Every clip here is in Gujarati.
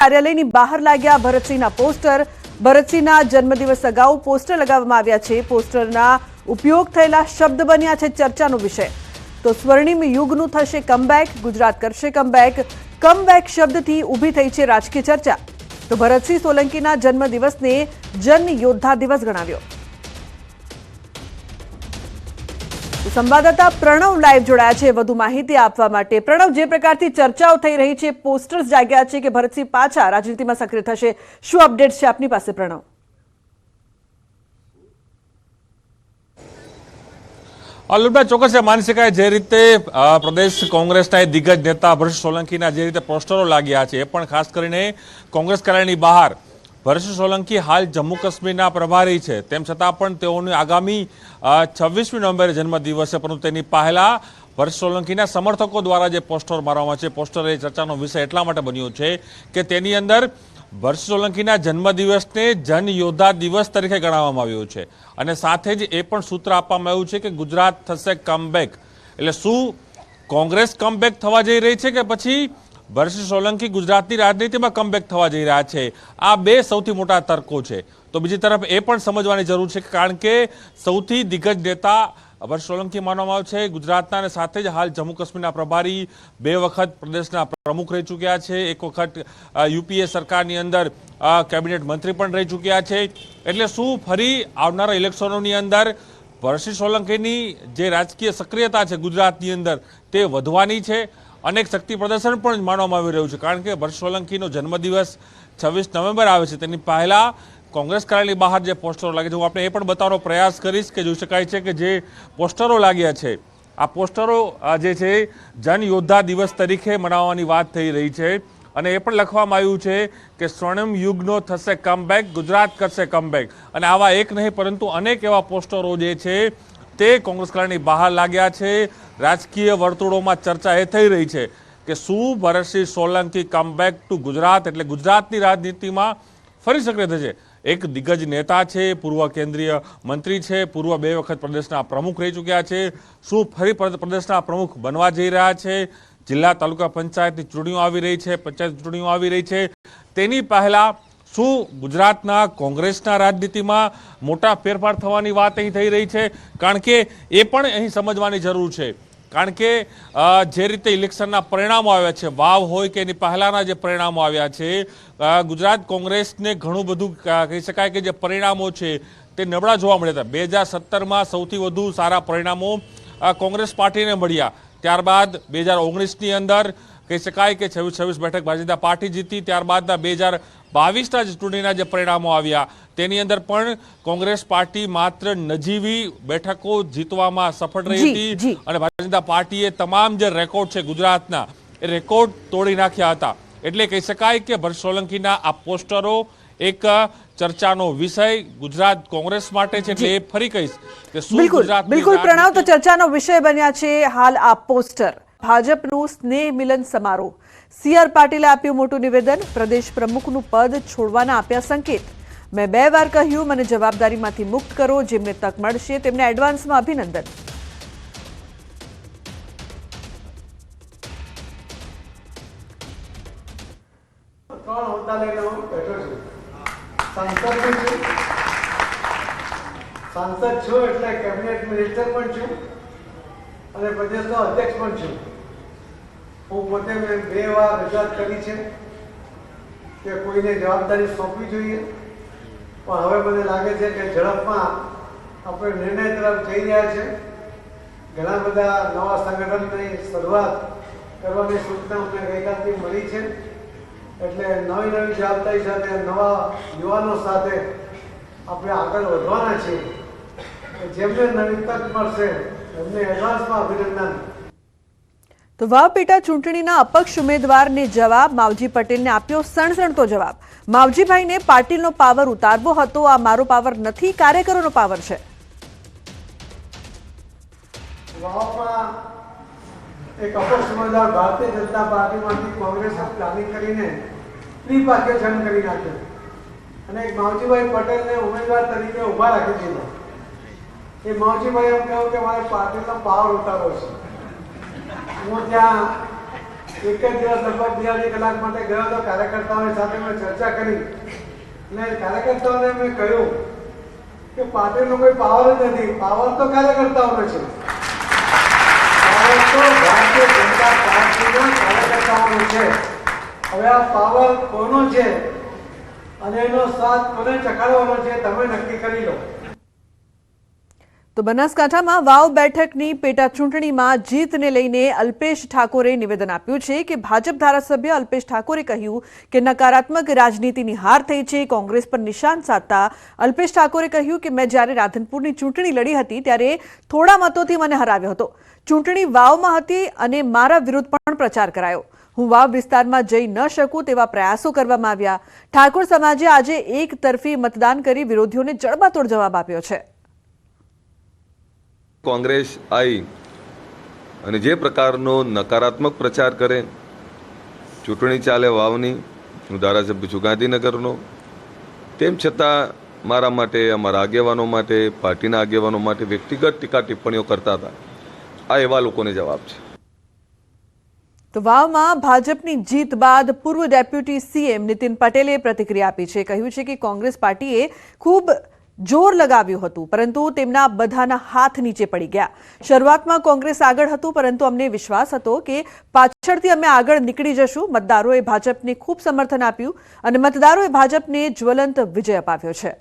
કાર્યાલયની બહાર લાગ્યા ભરતસિંહના પોસ્ટર। ભરતસિંહના જન્મદિવસ અગાઉ પોસ્ટર લગાવવામાં આવ્યા છે। પોસ્ટરના ઉપયોગ થયેલા શબ્દ બન્યા છે ચર્ચાનો વિષય। તો સ્વર્ણિમ યુગનું થશે કમબેક, ગુજરાત કરશે કમબેક। કમબેક શબ્દથી ઊભી થઈ છે રાજકીય ચર્ચા। તો ભરતસિંહ સોલંકીના જન્મદિવસને જન યોદ્ધા દિવસ ગણાવ્યો। સંવાદદાતા પ્રણવ લાઈવ જોડાયા છે વધુ માહિતી આપવા માટે। પ્રણવ, જે પ્રકારથી ચર્ચાઓ થઈ રહી છે, પોસ્ટર્સ જાગ્યા છે કે ભરતસિંહ પાછા રાજનીતિમાં સક્રિય થશે, શું અપડેટ છે આપની પાસે પ્રણવ? અલ્લુભાઈ, ચોક્કસ માની શકાય જે રીતે પ્રદેશ કોંગ્રેસના દિગ્ગજ નેતા ભરતસિંહ સોલંકીના જે રીતે પોસ્ટરો લાગ્યા છે, એ પણ ખાસ કરીને કોંગ્રેસ કાર્યાલયની બહાર। ભરતસિંહ સોલંકી હાલ જમ્મુ કાશ્મીરના પ્રભારી છે, તેમ છતાં પણ તેઓની આગામી 26મી નવેમ્બરે જન્મદિવસ છે, પરંતુ તેની પહેલા ભરતસિંહ સોલંકીના સમર્થકો દ્વારા જે પોસ્ટર મારવામાં છે, પોસ્ટર એ ચર્ચાનો વિષય એટલા માટે બન્યો છે કે તેની અંદર ભરતસિંહ સોલંકીના જન્મદિવસને જન યોદ્ધા દિવસ તરીકે ગણાવવામાં આવ્યો છે અને સાથે જ એ પણ સૂત્ર આપવામાં આવ્યું છે કે ગુજરાત થશે કમબેક। એટલે શું કોંગ્રેસ કમબેક થવા જઈ રહી છે કે પછી ભરતસિંહ સોલંકી ગુજરાતની રાજનીતિમાં કમબેક થવા જઈ રહ્યા છે? આ બે સૌથી મોટા તર્કો છે। તો બીજી તરફ એ પણ સમજવાની જરૂર છે કારણ કે સૌથી દિગ્ગજ નેતા ભરતસિંહ સોલંકી માનવામાં આવે છે ગુજરાતના, અને સાથે જ હાલ જમ્મુ કાશ્મીરના પ્રભારી, 2 વખત પ્રદેશના પ્રમુખ રહી ચૂક્યા છે, 1 વખત યુપીએ સરકારની અંદર કેબિનેટ મંત્રી પણ રહી ચૂક્યા છે। એટલે શું ફરી આવનારા ઇલેક્શનોની અંદર ભરતસિંહ સોલંકીની જે રાજકીય સક્રિયતા છે ગુજરાતની અંદર તે વધવાની છે? અનેક શક્તિ પ્રદર્શન પણ માનવામાં આવી રહ્યું છે કારણ કે ભરતસિંહ સોલંકીનો જન્મદિવસ 26 નવેમ્બર આવે છે, તેની પહેલા કોંગ્રેસ કાર્યાલયની બહાર જે પોસ્ટરો લાગે છે, હું આપણે એ પણ બતાવવાનો પ્રયાસ કરીશ કે જોઈ શકાય છે કે જે પોસ્ટરો લાગ્યા છે, આ પોસ્ટરો જે છે જન યોદ્ધા દિવસ તરીકે મનાવવાની વાત થઈ રહી છે અને એ પણ લખવામાં આવ્યું છે કે સ્વર્ણિમ યુગનો થશે કમબેક, ગુજરાત કરશે કમબેક। અને આવા એક નહીં પરંતુ અનેક એવા પોસ્ટરો જે છે તે કોંગ્રેસ કાર્યાલયની બહાર લાગ્યા છે। રાજકીય વર્તુળોમાં ચર્ચા એ થઈ રહી છે કે શું ભરતસિંહ સોલંકી કમબેક ટુ ગુજરાત, એટલે ગુજરાતની રાજનીતિમાં ફરી સક્રિય થશે? એક દિગ્ગજ નેતા છે, પૂર્વ કેન્દ્રીય મંત્રી છે, પૂર્વ 2 વખત પ્રદેશના પ્રમુખ રહી ચૂક્યા છે, શું ફરી પ્રદેશના પ્રમુખ બનવા જઈ રહ્યા છે? જિલ્લા તાલુકા પંચાયતની ચૂંટણીઓ આવી રહી છે, પંચાયત ચૂંટણીઓ આવી રહી છે, તેની પહેલા શું ગુજરાતના કોંગ્રેસના રાજનીતિમાં મોટા ફેરફાર થવાની વાત અહીં થઈ રહી છે? કારણ કે એ પણ અહીં સમજવાની જરૂર છે કારણ કે જે રીતે ઇલેક્શનના પરિણામો આવ્યા છે, વાવ હોય કે એની પહેલાના જે પરિણામો આવ્યા છે, ગુજરાત કોંગ્રેસને ઘણું બધું કહી શકાય કે જે પરિણામો છે તે નબળા જોવા મળ્યા હતા। 2017માં સૌથી વધુ સારા પરિણામો કોંગ્રેસ પાર્ટીને મળ્યા, ત્યારબાદ 2019ની અંદર કહી શકાય કે 26 બેઠક ભારતીય જનતા પાર્ટી જીતી, ત્યારબાદના 2022ના જે ચૂંટણીના જે પરિણામો આવ્યા તેની અંદર પણ કોંગ્રેસ પાર્ટી માત્ર નજીવી બેઠકો જીતવામાં સફળ રહી હતી અને ભારતીય જનતા પાર્ટીએ તમામ જે રેકોર્ડ છે ગુજરાતના એ રેકોર્ડ તોડી નાખ્યા હતા। એટલે કહી શકાય કે ભરતસિંહ સોલંકીના આ પોસ્ટરો એક ચર્ચાનો વિષય ગુજરાત કોંગ્રેસ માટે છે। એટલે એ ફરી કહીશ કે શું ગુજરાત બિલકુલ પ્રણવ, તો ચર્ચાનો વિષય બન્યા છે હાલ આ પોસ્ટર। ભાજપનું સ્નેહ મિલન સમારોહ, CR પાટીલે આપ્યું મોટું નિવેદન, પ્રદેશ પ્રમુખનું પદ છોડવાના આપ્યા સંકેત। મેં 2 વાર કહ્યું મને જવાબદારીમાંથી મુક્ત કરો, જેમને તક મળશે તેમને એડવાન્સમાં અભિનંદન। સાંસદ છું એટલે કેબિનેટ મિનિસ્ટર પણ છું અને પ્રદેશનો અધ્યક્ષ પણ છું। હું પોતે મેં 2 વાર રજૂઆત કરી છે કે કોઈને જવાબદારી સોંપવી જોઈએ, પણ હવે મને લાગે છે કે ઝડપમાં આપણે નિર્ણય તરફ જઈ રહ્યા છે। ઘણા બધા નવા સંગઠનની શરૂઆત કરવાની સૂચના અમને ગઈકાલથી મળી છે, એટલે નવી જવાબદારી સાથે નવા યુવાનો સાથે આપણે આગળ વધવાના છીએ। જેમને નવી તક મળશે એમને એડવાન્સમાં અભિનંદન। તો વાવ પેટા ચૂંટણીના અપક્ષ ઉમેદવારને જવાબ, માવજી પટેલને આપ્યો સણસણતો જવાબ। માવજીભાઈને પાટીલનો પાવર ઉતારવો હતો, આ મારો પાવર નથી, કાર્યકરોનો પાવર છે। વાવમાં એક અપક્ષ ઉમેદવાર ભારતીય જનતા પાર્ટીમાંથી કોંગ્રેસે પ્લાનિંગ કરીને પ્રી પાર્ટીશન કરી નાખ્યો અને એક માવજીભાઈ પટેલને ઉમેદવાર તરીકે ઊભા રાખી દીધા। એ માવજીભાઈ એમ કહ્યું કે મારે પાર્ટીનો પાવર ઉતારવો છે। હું ત્યાં એક જ દિવસ લગભગ 2 કલાક માટે ગયો હતો. કાર્યકર્તાઓની સાથે મેં ચર્ચા કરી અને કાર્યકર્તાઓને મેં કહ્યું કે પાર્ટીનો કોઈ પાવર જ નથી. પાવર તો કાર્યકર્તાઓનો છે. પાવર તો ભારતીય જનતા પાર્ટીના કાર્યકર્તાઓનો છે. હવે આ પાવર કોનો છે અને એનો સાથ કોને ચખાડવાનો છે તમે નક્કી કરી લો. તો બનાસકાંઠામાં વાવ બેઠકની પેટા ચૂંટણીમાં જીતને લઈને અલ્પેશ ઠાકોરે નિવેદન આપ્યું છે કે ભાજપ ધારાસભ્ય અલ્પેશ ઠાકોરે કહ્યું કે નકારાત્મક રાજનીતિની હાર થઈ છે. કોંગ્રેસ પર નિશાન સાધતા અલ્પેશ ઠાકોરે કહ્યું કે મેં જ્યારે રાધનપુરની ચૂંટણી લડી હતી ત્યારે થોડા મતોથી મને હરાવ્યો હતો. ચૂંટણી વાવમાં હતી અને મારા વિરુદ્ધ પણ પ્રચાર કરાયો. હું વાવ વિસ્તારમાં જઈ ન શકું તેવા પ્રયાસો કરવામાં આવ્યા. ઠાકોર સમાજે આજે એક તરફી મતદાન કરી વિરોધીઓને જડબાતોડ જવાબ આપ્યો છે. કોંગ્રેસ આવી અને જે પ્રકારનો નકારાત્મક પ્રચાર કરે, ચૂંટણી ચાલે વાવની, હું ધારાસભ્ય છું ગાંધીનગરનો, તેમ છતાં મારા માટે, અમારા આગેવાનો માટે, પાર્ટીના આગેવાનો માટે વ્યક્તિગત ટીકા ટિપ્પણીઓ કરતા હતા. આ એવા લોકોને જવાબ છે. તો વાવમાં ભાજપની જીત બાદ પૂર્વ ડેપ્યુટી સીએમ નીતિન પટેલે પ્રતિક્રિયા આપી છે. કહ્યું છે કે કોંગ્રેસ પાર્ટીએ ખૂબ જોર લગાવ્યું હતું પરંતુ તેમના બધાના હાથ નીચે પડી ગયા. શરૂઆતમાં કોંગ્રેસ આગળ હતું પરંતુ અમને વિશ્વાસ હતો કે પાછળથી અમે આગળ નીકળી જશું. મતદારોએ ભાજપને ખૂબ સમર્થન આપ્યું અને મતદારોએ ભાજપને જ્વલંત વિજય અપાવ્યો છે.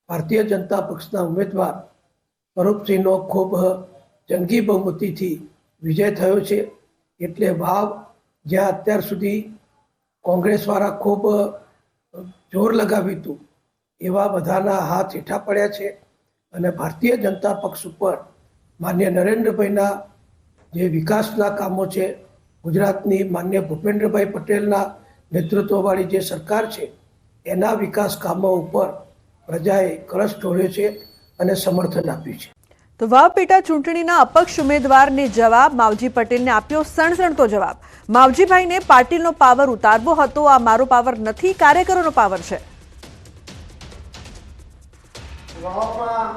ભારતીય જનતા પક્ષના ઉમેદવાર સ્વરૂપસિંહનો ખૂબ જંગી બહુમતીથી વિજય થયો છે. એટલે વાવ જ્યાં અત્યાર સુધી કોંગ્રેસવાળા ખૂબ જોર લગાવ્યું હતું એવા બધાના હાથ હેઠા પડ્યા છે અને ભારતીય જનતા પક્ષ ઉપર માન્ય નરેન્દ્રભાઈના જે વિકાસના કામો છે, ગુજરાતની માન્ય ભૂપેન્દ્રભાઈ પટેલના નેતૃત્વવાળી જે સરકાર છે એના વિકાસ કામો ઉપર પ્રજાએ કળશ ઢોળ્યો છે અને સમર્થન આપ્યું છે. તો વાવ પેટા ચૂંટણીના અપક્ષ ઉમેદવારને જવાબ માવજી પટેલને આપ્યો સણસણતો જવાબ. માવજીભાઈને પાટીલનો પાવર ઉતારવો હતો. આ મારો પાવર નથી, કાર્યકરોનો પાવર છે. વાવમાં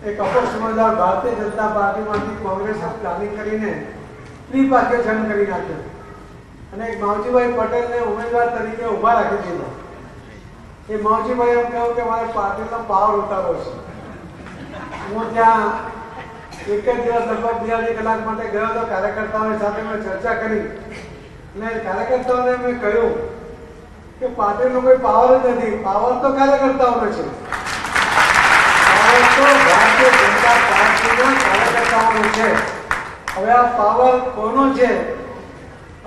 એક અપક્ષ ઉમેદવાર ભારતીય જનતા પાર્ટીમાંથી કોંગ્રેસે પ્લાનિંગ કરીને પ્રી પાર્ટીશન કરી નાખ્યો અને એક માવજીભાઈ પટેલને ઉમેદવાર તરીકે ઊભા રાખી દીધો. એ માવજીભાઈ એમ કહ્યું કે મારે પાર્ટીનો પાવર ઉતારવો છે. હું ત્યાં એક જ દિવસ લગભગ 2 કલાક માટે ગયો હતો. કાર્યકર્તાઓની સાથે મેં ચર્ચા કરી અને કાર્યકર્તાઓને મેં કહ્યું કે પાર્ટીનો કોઈ પાવર જ નથી. પાવર તો કાર્યકર્તાઓનો છે. પાવર તો ભારતીય જનતા પાર્ટીના કાર્યકર્તાઓનો છે. હવે આ પાવર કોનો છે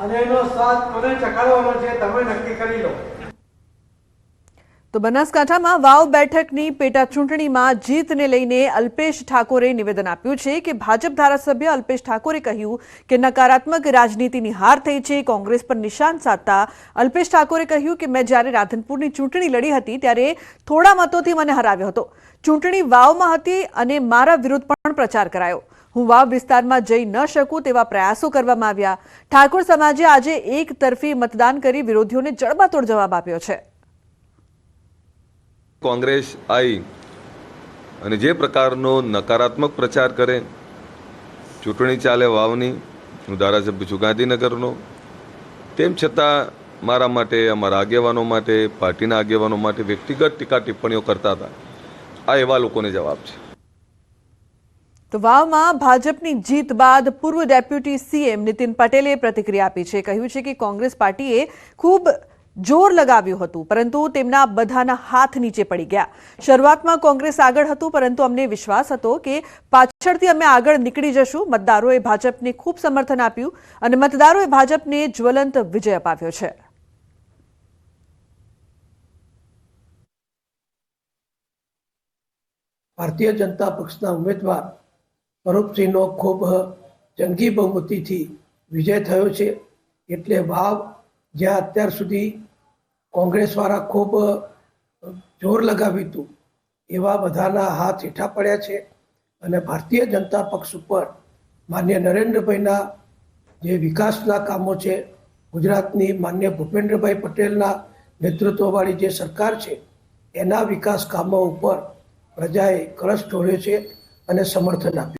અને એનો સાથ કોને ચખાડવાનો છે તમે નક્કી કરી લો. તો બનાસકાંઠામાં વાવ બેઠકની પેટા ચૂંટણીમાં જીતને લઈને અલ્પેશ ઠાકોરે નિવેદન આપ્યું છે કે ભાજપ ધારાસભ્ય અલ્પેશ ઠાકોરે કહ્યું કે નકારાત્મક રાજનીતિની હાર થઈ છે. કોંગ્રેસ પર નિશાન સાધતા અલ્પેશ ઠાકોરે કહ્યું કે મેં જ્યારે રાધનપુરની ચૂંટણી લડી હતી ત્યારે થોડા મતોથી મને હરાવ્યો હતો. ચૂંટણી વાવમાં હતી અને મારા વિરુદ્ધ પણ પ્રચાર કરાયો. હું વાવ વિસ્તારમાં જઈ ન શકું તેવા પ્રયાસો કરવામાં આવ્યા. ઠાકોર સમાજે આજે એક તરફી મતદાન કરી વિરોધીઓને જડબાતોડ જવાબ આપ્યો છે. કોંગ્રેસ આવી અને જે પ્રકારનો નકારાત્મક પ્રચાર કરે, ચૂંટણી ચાલે વાવની, હું ધારાસભ્ય છું ગાંધીનગરનો, તેમ છતાં મારા માટે, અમારા આગેવાનો માટે, પાર્ટીના આગેવાનો માટે વ્યક્તિગત ટીકા ટિપ્પણીઓ કરતા હતા. આ એવા લોકોને જવાબ છે. તો વાવમાં ભાજપની જીત બાદ પૂર્વ ડેપ્યુટી સીએમ નીતિન પટેલે પ્રતિક્રિયા આપી છે. કહ્યું છે કે કોંગ્રેસ પાર્ટીએ ખૂબ જોર લગાવ્યું હતું પરંતુ તેમના બધાના હાથ નીચે પડી ગયા. શરૂઆતમાં કોંગ્રેસ આગળ હતું પરંતુ અમને વિશ્વાસ હતો કે પાછળથી અમે આગળ નીકળી જશું. મતદારોએ ભાજપને ખૂબ સમર્થન આપ્યું અને મતદારોએ ભાજપને જ્વલંત વિજય અપાવ્યો છે. ભારતીય જનતા પક્ષના ઉમેદવાર સ્વરૂપસિંહનો ખૂબ જંગી બહુમતીથી વિજય થયો છે. એટલે વાવ જ્યાં અત્યાર સુધી કોંગ્રેસવાળા ખૂબ જોર લગાવ્યું હતું એવા બધાના હાથ હેઠા પડ્યા છે અને ભારતીય જનતા પક્ષ ઉપર માન્ય નરેન્દ્રભાઈના જે વિકાસના કામો છે, ગુજરાતની માન્ય ભૂપેન્દ્રભાઈ પટેલના નેતૃત્વવાળી જે સરકાર છે એના વિકાસ કામો ઉપર પ્રજાએ કળશ ઢોળ્યો છે અને સમર્થન આપ્યું.